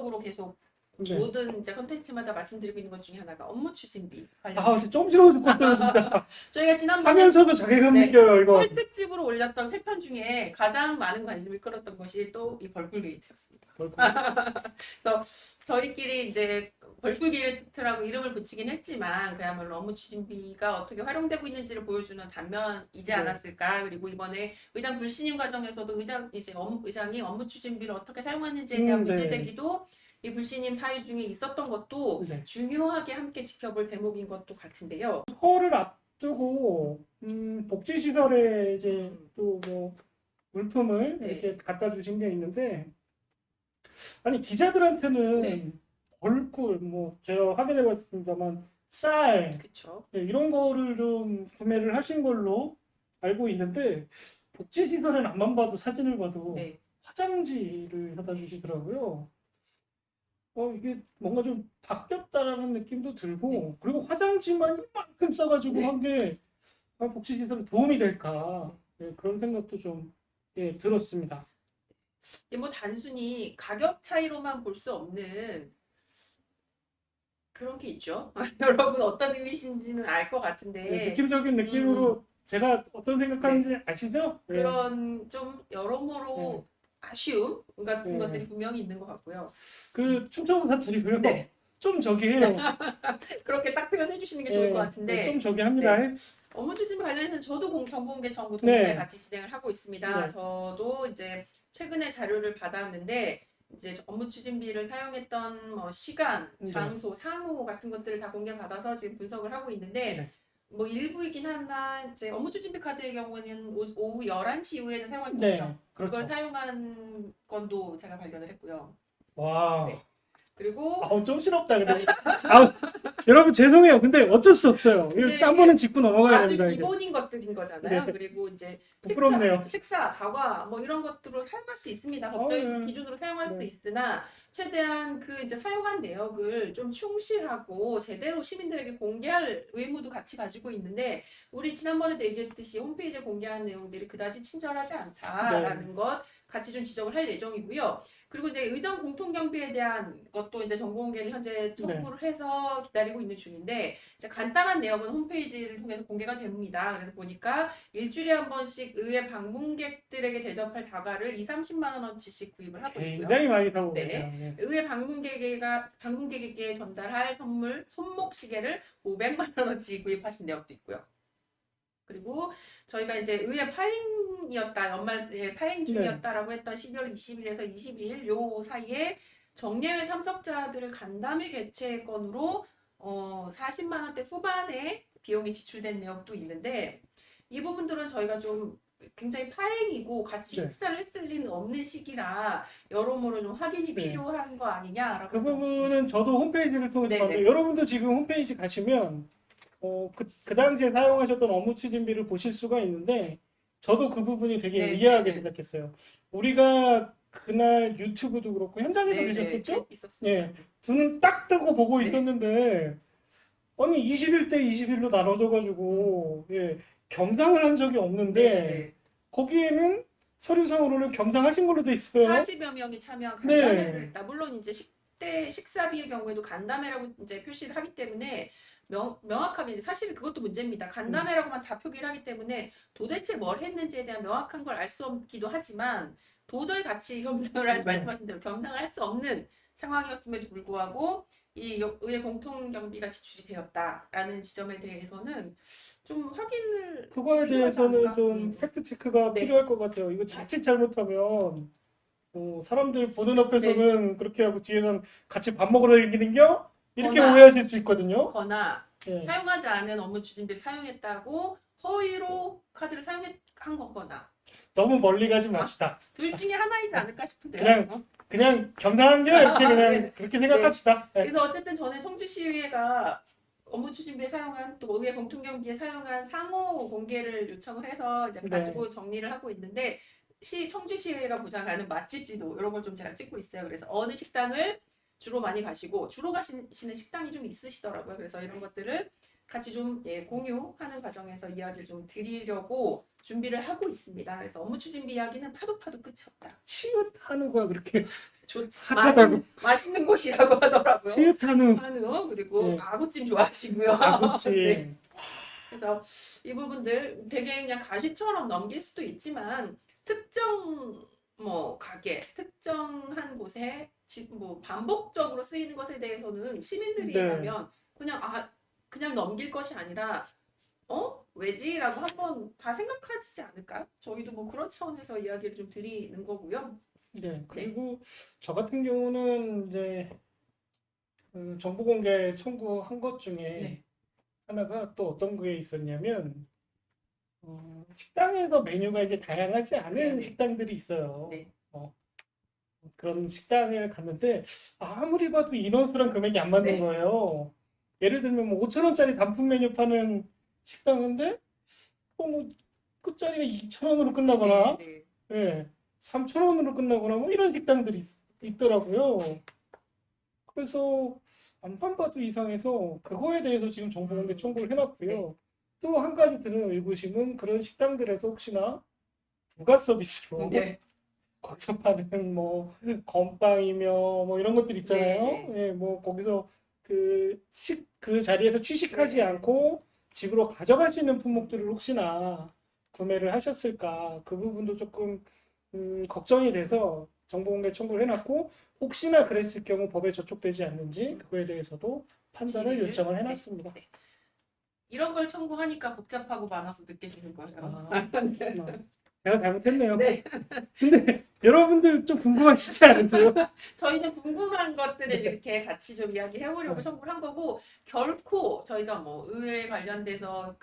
반복적으로 계속 네. 모든 이제 컨텐츠마다 말씀드리고 있는 것 중에 하나가 업무 추진비 관련. 아, 진짜 좀 죽겠어요, 진짜. 저희가 지난번에 하면서도 자괴감 네, 느껴요, 이거. 설 특집으로 올렸던 세 편 중에 가장 많은 관심을 끌었던 것이 또 이 벌꿀 게이트였습니다. 그래서 저희끼리 이제 벌꿀 게이트라고 이름을 붙이긴 했지만 그야말로 업무 추진비가 어떻게 활용되고 있는지를 보여주는 단면이지 네. 않았을까. 그리고 이번에 의장 불신임 과정에서도 의장이 업무 추진비를 어떻게 사용하는지에 대한 문제 네. 제기도 이 불신임 사유 중에 있었던 것도 네. 중요하게 함께 지켜볼 대목인 것도 같은데요. 설을 앞두고 복지시설에 이제 또 뭐 물품을 네. 이렇게 갖다 주신 게 있는데, 아니 기자들한테는 네. 벌꿀 뭐 제가 확인해 봤습니다만 쌀 그렇죠. 이런 거를 좀 구매를 하신 걸로 알고 있는데, 복지시설은 앞만 봐도 사진을 봐도 네. 화장지를 사다 주시더라고요. 이게 뭔가 좀 바뀌었다라는 느낌도 들고, 네. 그리고 화장지만 이만큼 써가지고 네. 한 게 복지시설에 도움이 될까, 그런 생각도 좀 들었습니다. 이게 뭐 단순히 가격 차이로만 볼 수 없는 그런 게 있죠. 여러분 어떤 의미신지는 알 것 같은데 느낌적인 느낌으로 제가 어떤 생각하는지 아시죠? 그런 좀 여러모로 아쉬움 같은 네. 것들이 분명히 있는 것 같고요. 그 충청도 사투리고요. 네. 좀 저기 해요. 그렇게 딱 표현해 주시는 게 좋을 것 같은데 좀 저기 합니다. 업무 추진 관련해서는 저도 정보공개 청구 동시에 네. 같이 진행을 하고 있습니다. 네. 저도 이제 최근에 자료를 받았는데 이제 업무 추진비를 사용했던 뭐 시간, 장소, 상호 같은 것들을 다 공개받아서 지금 분석을 하고 있는데 뭐 일부이긴 하나 이제 업무 추진비 카드의 경우에는 오후 11시 이후에는 사용할 수 없죠. 그걸 그렇죠. 사용한 건도 제가 발견을 했고요. 와. 네. 그리고 좀 싫었다 근데. 여러분 죄송해요. 근데 어쩔 수 없어요. 이거 짬보는 짚고 넘어가야 아주 됩니다. 기본인 것들인 거잖아요. 네. 그리고 이제 부끄럽네요. 식사, 다과 뭐 이런 것들로 사용할 수 있습니다. 법적인 기준으로 사용할 수도 있으나 최대한 그 이제 사용한 내역을 좀 충실하고 제대로 시민들에게 공개할 의무도 같이 가지고 있는데 우리 지난번에도 얘기했듯이 홈페이지에 공개한 내용들이 그다지 친절하지 않다라는 것 같이 좀 지적을 할 예정이고요. 그리고 이제 의정 공통경비에 대한 것도 이제 정보공개를 현재 청구를 해서 기다리고 있는 중인데 이제 간단한 내역은 홈페이지를 통해서 공개가 됩니다. 그래서 보니까 일주일에 한 번씩 의회 방문객들에게 대접할 다과를 30만 원어치씩 구입을 하고 있고요. 굉장히 많이 사고 계세요. 의회 방문객에게 전달할 선물 손목 시계를 500만 원어치 구입하신 내역도 있고요. 그리고 저희가 이제 의회 파행이었다, 연말에 파행 중이었다라고 했던 12월 20일에서 22일 요 사이에 정례회 참석자들을 간담회 개최 건으로 40만 원대 후반에 비용이 지출된 내역도 있는데 이 부분들은 저희가 좀 굉장히 파행이고 같이 식사를 했을 리는 없는 시기라 여러모로 좀 확인이 필요한 거 아니냐라고. 그 부분은 저도 홈페이지를 통해서 봤는데 여러분도 지금 홈페이지 가시면 그 당시에 사용하셨던 업무 추진비를 보실 수가 있는데 저도 그 부분이 되게 의아하게 생각했어요. 우리가 그날 유튜브도 그렇고 현장에서 계셨었죠? 있었습니다. 눈을 딱 뜨고 보고 있었는데 아니 21대 21로 나눠져가지고 겸상을 한 적이 없는데 거기에는 서류상으로는 겸상하신 걸로 돼 있어요. 40여 명이 참여한 간담회를 했다. 물론 이제 식사비의 경우에도 간담회라고 이제 표시를 하기 때문에 명확하게 이제 사실은 그것도 문제입니다. 간담회라고만 다 표기를 하기 때문에 도대체 뭘 했는지에 대한 명확한 걸 알 수 없기도 하지만 도저히 같이 겸상을 말씀하신 대로 겸상을 할 수 없는 상황이었음에도 불구하고 이 의회 공통경비가 지출이 되었다라는 지점에 대해서는 좀 확인을 그거에 대해서는 좀 팩트 체크가 필요할 것 같아요. 이거 자칫 잘못하면 사람들 보는 앞에서는 그렇게 하고 뒤에서는 같이 밥 먹으러 다니는겨? 이렇게 오해하실 수 있거든요. 거나 사용하지 않은 업무 추진비를 사용했다고 허위로 카드를 사용한 거거나 너무 멀리 가지 맙시다. 둘 중에 하나이지 않을까 싶은데요. 그냥 겸상한 게 이렇게 그냥 그렇게 생각합시다. 그래서 어쨌든 저는 청주시의회가 업무 추진비에 사용한 또 의회 공통경비에 사용한 상호 공개를 요청을 해서 이제 가지고 정리를 하고 있는데 청주시의회가 보장하는 맛집 지도 이런 걸 좀 제가 찍고 있어요. 그래서 어느 식당을 주로 많이 가시고 주로 가시는 식당이 좀 있으시더라고요. 그래서 이런 것들을 같이 좀 공유하는 과정에서 이야기를 좀 드리려고 준비를 하고 있습니다. 그래서 업무 추진비 이야기는 파도 끝이 없다. 치읓하는 거야 그렇게 맛있는, 맛있는 곳이라고 하더라고요. 치읓하는 한우 그리고 네. 아구찜 좋아하시고요. 아구찜. 네. 그래서 이 부분들 되게 그냥 가십처럼 넘길 수도 있지만 특정 뭐 가게, 특정한 곳에 지금 뭐 반복적으로 쓰이는 것에 대해서는 시민들이 네. 보면 그냥 넘길 것이 아니라 왜지라고 한번 다 생각하지 않을까요? 저희도 뭐 그런 차원에서 이야기를 좀 드리는 거고요. 네. 그리고 저 같은 경우는 이제 그 정보 공개 청구한 것 중에 네. 하나가 또 어떤 게 있었냐면 식당에서 메뉴가 이제 다양하지 않은 네네. 식당들이 있어요. 네. 그런 식당을 갔는데 아무리 봐도 인원수랑 금액이 안 맞는 네. 거예요. 예를 들면 뭐 5,000원짜리 단품 메뉴 파는 식당인데 뭐 끝자리가 2,000원으로 끝나거나 네. 예, 3,000원으로 끝나거나 뭐 이런 식당들이 있더라고요. 그래서 안판 봐도 이상해서 그거에 대해서 지금 정보공개 청구를 해놨고요. 네. 또 한 가지 드는 의구심은 그런 식당들에서 혹시나 부가 서비스로 네. 거기서 파는 뭐 건빵이며 뭐 이런 것들 있잖아요. 네. 예, 뭐 거기서 그 자리에서 취식하지 네. 않고 집으로 가져갈 수 있는 품목들을 혹시나 구매를 하셨을까 그 부분도 조금 걱정이 돼서 정보공개 청구를 해놨고 혹시나 그랬을 경우 법에 저촉되지 않는지 그거에 대해서도 판단을 질의를, 요청을 해놨습니다. 네. 이런 걸 청구하니까 복잡하고 많아서 느껴지는 거예요. 제가 잘못했네요. 네. 근데 여러분들 좀 궁금하시지 않으세요? 저희는 궁금한 것들을 이렇게 같이 좀 이야기해보려고 네. 청구를 한 거고 결코 저희가 뭐 의회 관련돼서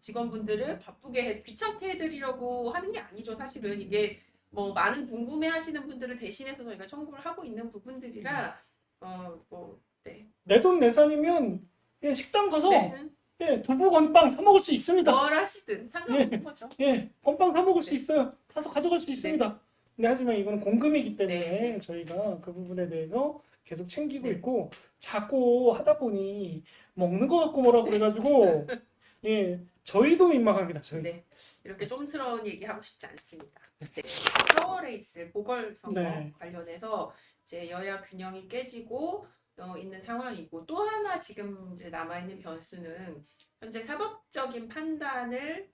직원분들을 바쁘게 귀찮게 해드리려고 하는 게 아니죠. 사실은 이게 뭐 많은 궁금해하시는 분들을 대신해서 저희가 청구를 하고 있는 부분들이라 네. 내 돈 내산이면 예, 식당 가서 네. 예, 두부 건빵 사 먹을 수 있습니다. 뭘 하시든 상관없는 거죠. 예, 건빵 사 먹을 수 네. 있어요. 사서 가져갈 수 있습니다. 근데 하지만 이거는 공금이기 때문에 네. 저희가 그 부분에 대해서 계속 챙기고 네. 있고 자꾸 하다 보니 먹는 거 같고 뭐라 그래가지고 예, 저희도 민망합니다. 저희. 네. 이렇게 좀스러운 얘기 하고 싶지 않습니다. 네. 파워레이스 보궐선거 네. 관련해서 이제 여야 균형이 깨지고 있는 상황이고 또 하나 지금 이제 남아 있는 변수는 현재 사법적인 판단을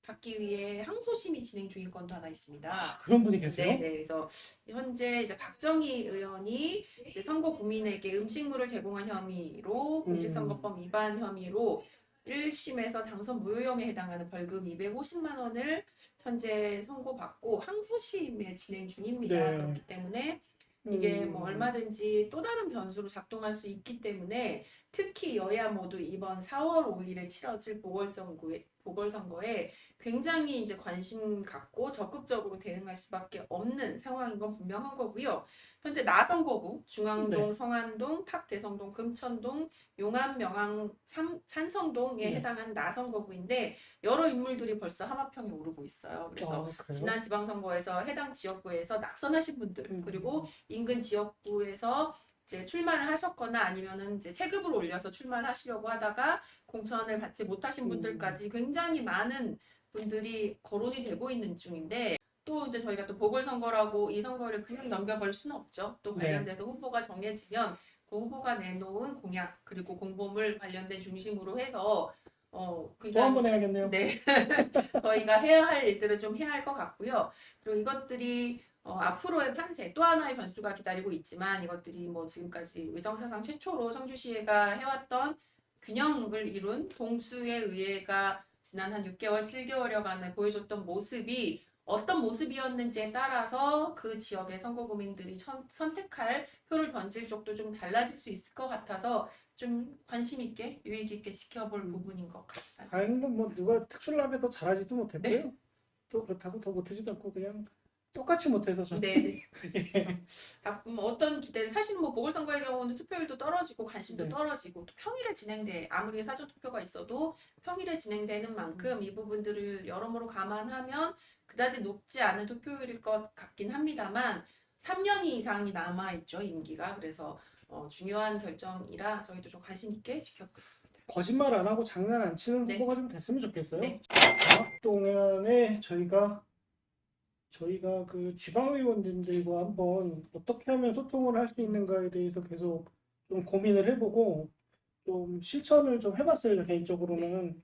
받기 위해 항소심의 진행 중인 건도 하나 있습니다. 그런 분이 계세요? 네, 그래서 현재 이제 박정희 의원이 이제 선거 구민에게 음식물을 제공한 혐의로 공직선거법 위반 혐의로 1심에서 당선 무효형에 해당하는 벌금 250만 원을 현재 선고받고 항소심에 진행 중입니다. 네. 그렇기 때문에 이게 뭐 얼마든지 또 다른 변수로 작동할 수 있기 때문에 특히 여야 모두 이번 4월 5일에 치러질 보궐선거에 굉장히 이제 관심 갖고 적극적으로 대응할 수밖에 없는 상황인 건 분명한 거고요. 현재 나선거구, 중앙동, 네. 성안동, 탑대성동, 금천동, 용안, 명항, 산성동에 네. 해당한 나선거구인데 여러 인물들이 벌써 하마평에 오르고 있어요. 그래서 지난 지방선거에서 해당 지역구에서 낙선하신 분들 그리고 인근 지역구에서 이제 출마를 하셨거나 아니면은 이제 체급을 올려서 출마를 하시려고 하다가 공천을 받지 못하신 분들까지 굉장히 많은 분들이 거론이 되고 있는 중인데 또 이제 저희가 또 보궐선거라고 이 선거를 그냥 넘겨버릴 수는 없죠. 또 관련돼서 후보가 정해지면 그 후보가 내놓은 공약 그리고 공보물 관련된 중심으로 해서 또 한 번 해야겠네요. 네. 저희가 해야 할 일들을 좀 해야 할 것 같고요. 그리고 이것들이 앞으로의 판세 또 하나의 변수가 기다리고 있지만 이것들이 뭐 지금까지 의정사상 최초로 청주시의회가 해왔던 균형을 이룬 동수의 의회가 지난 한 6개월, 7개월여간을 보여줬던 모습이 어떤 모습이었는지에 따라서 그 지역의 선거구민들이 선택할 표를 던질 쪽도 좀 달라질 수 있을 것 같아서 좀 관심 있게 유익 있게 지켜볼 부분인 것 같아요. 아니 뭐 누가 특출나게 더 잘하지도 못했고요. 네. 또 그렇다고 더 못하지도 않고 그냥 똑같이 못해서 저는. 네. 어떤 기대 사실 뭐 보궐선거의 경우는 투표율도 떨어지고 관심도 떨어지고 또 평일에 아무리 사전 투표가 있어도 평일에 진행되는 만큼 이 부분들을 여러모로 감안하면 그다지 높지 않은 투표율일 것 같긴 합니다만 3년 이상이 남아 있죠, 임기가. 그래서 중요한 결정이라 저희도 좀 관심 있게 지켜보고 있습니다. 거짓말 안 하고 장난 안 치는 네. 후보가 좀 됐으면 좋겠어요. 네. 동안에 저희가 그 지방의원님들과 한번 어떻게 하면 소통을 할 수 있는가에 대해서 계속 좀 고민을 해보고 좀 실천을 좀 해봤어요. 개인적으로는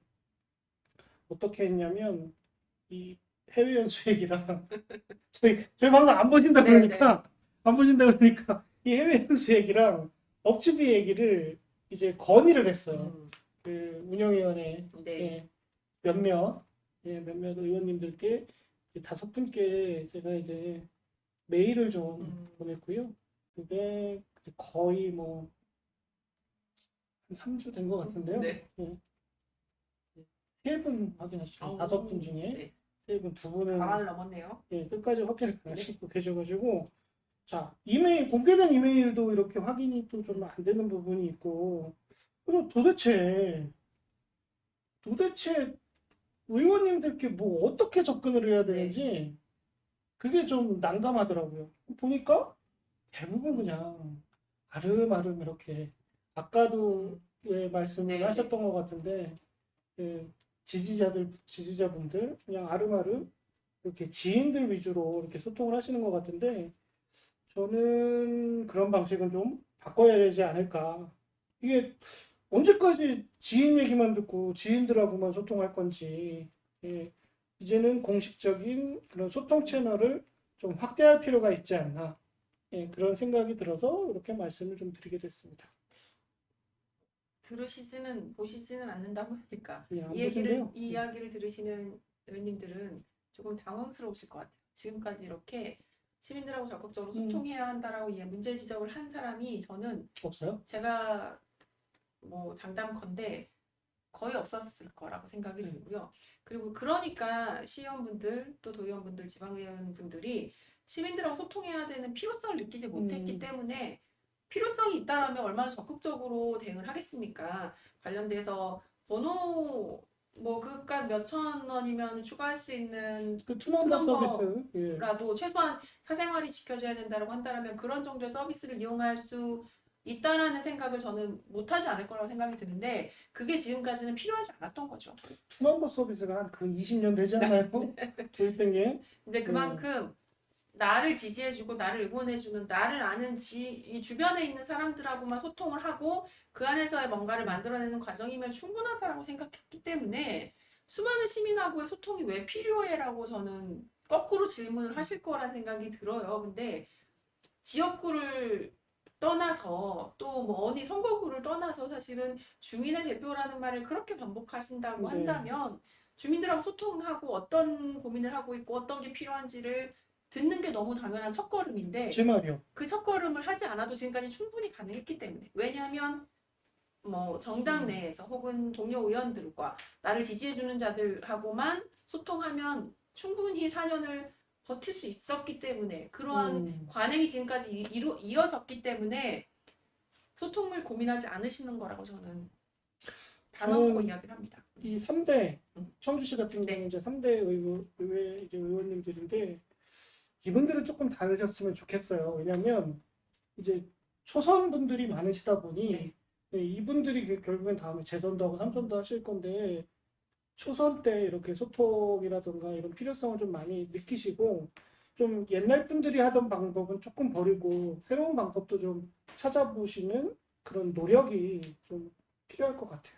어떻게 했냐면 이 해외 연수 얘기랑 저희 방송 안 보신다 네, 그러니까 안 보신다 그러니까 이 해외 연수 얘기랑 업체비 얘기를 이제 건의를 했어요. 그 운영위원회 네. 예, 몇몇 의원님들께 5분께 제가 이제 메일을 좀 보냈고요. 그게 거의 뭐 한 3주 된 것 같은데요. 네. 3분 확인하시죠. 5분 중에 네. 3분, 2분은 바람을 넘었네요. 끝까지 확인을 안 하시고 계셔가지고 자 이메일 공개된 이메일도 이렇게 확인이 또 좀 안 되는 부분이 있고 그래서 도대체 의원님들께 뭐 어떻게 접근을 해야 되는지 그게 좀 난감하더라고요. 보니까 대부분 그냥 아름아름 이렇게 아까도 왜 말씀을 네, 하셨던 것 같은데 지지자분들 그냥 아름아름 이렇게 지인들 위주로 이렇게 소통을 하시는 것 같은데 저는 그런 방식은 좀 바꿔야 되지 않을까. 이게 언제까지 지인 얘기만 듣고 지인들하고만 소통할 건지 이제는 공식적인 그런 소통 채널을 좀 확대할 필요가 있지 않나 그런 생각이 들어서 이렇게 말씀을 좀 드리게 됐습니다. 보시지는 않는다고 하니까 안 이 보신대요? 이야기를 들으시는 의원님들은 조금 당황스러우실 것 같아요. 지금까지 이렇게 시민들하고 적극적으로 소통해야 한다라고 문제 지적을 한 사람이 저는 없어요? 제가 뭐 장담컨대 거의 없었을 거라고 생각이 들고요. 그리고 그러니까 시의원분들 또 도의원분들 지방의원분들이 시민들하고 소통해야 되는 필요성을 느끼지 못했기 때문에 필요성이 있다라면 얼마나 적극적으로 대응을 하겠습니까? 관련돼서 번호 뭐 그깟 몇천 원이면 추가할 수 있는 그 투넘버 서비스 라도 최소한 사생활이 지켜져야 된다고 한다면 그런 정도의 서비스를 이용할 수 있다라는 생각을 저는 못하지 않을 거라고 생각이 드는데 그게 지금까지는 필요하지 않았던 거죠. 투넘버 서비스가 한 그 20년 되지 않나요? 도입된 게. 이제 그만큼 나를 지지해주고 나를 응원해주는 나를 아는 이 주변에 있는 사람들하고만 소통을 하고 그 안에서의 뭔가를 만들어내는 과정이면 충분하다라고 생각했기 때문에 수많은 시민하고의 소통이 왜 필요해라고 저는 거꾸로 질문을 하실 거란 생각이 들어요. 근데 지역구를 떠나서 또 뭐 어디 선거구를 떠나서 사실은 주민의 대표라는 말을 그렇게 반복하신다고 한다면 주민들하고 소통하고 어떤 고민을 하고 있고 어떤 게 필요한지를 듣는 게 너무 당연한 첫걸음인데 제 말이요. 그 첫걸음을 하지 않아도 지금까지 충분히 가능했기 때문에 왜냐하면 뭐 정당 내에서 혹은 동료 의원들과 나를 지지해주는 자들하고만 소통하면 충분히 4년을 버틸 수 있었기 때문에 그러한 관행이 지금까지 이어졌기 때문에 소통을 고민하지 않으시는 거라고 저는 단언코 이야기를 합니다. 이 3대 청주시 같은 경우 이제 3대 의원님들인데 이분들은 조금 다르셨으면 좋겠어요. 왜냐하면 이제 초선 분들이 많으시다 보니 이분들이 결국엔 다음에 재선도 하고 3선도 하실 건데 초선 때 이렇게 소통이라든가 이런 필요성을 좀 많이 느끼시고 좀 옛날 분들이 하던 방법은 조금 버리고 새로운 방법도 좀 찾아보시는 그런 노력이 좀 필요할 것 같아요.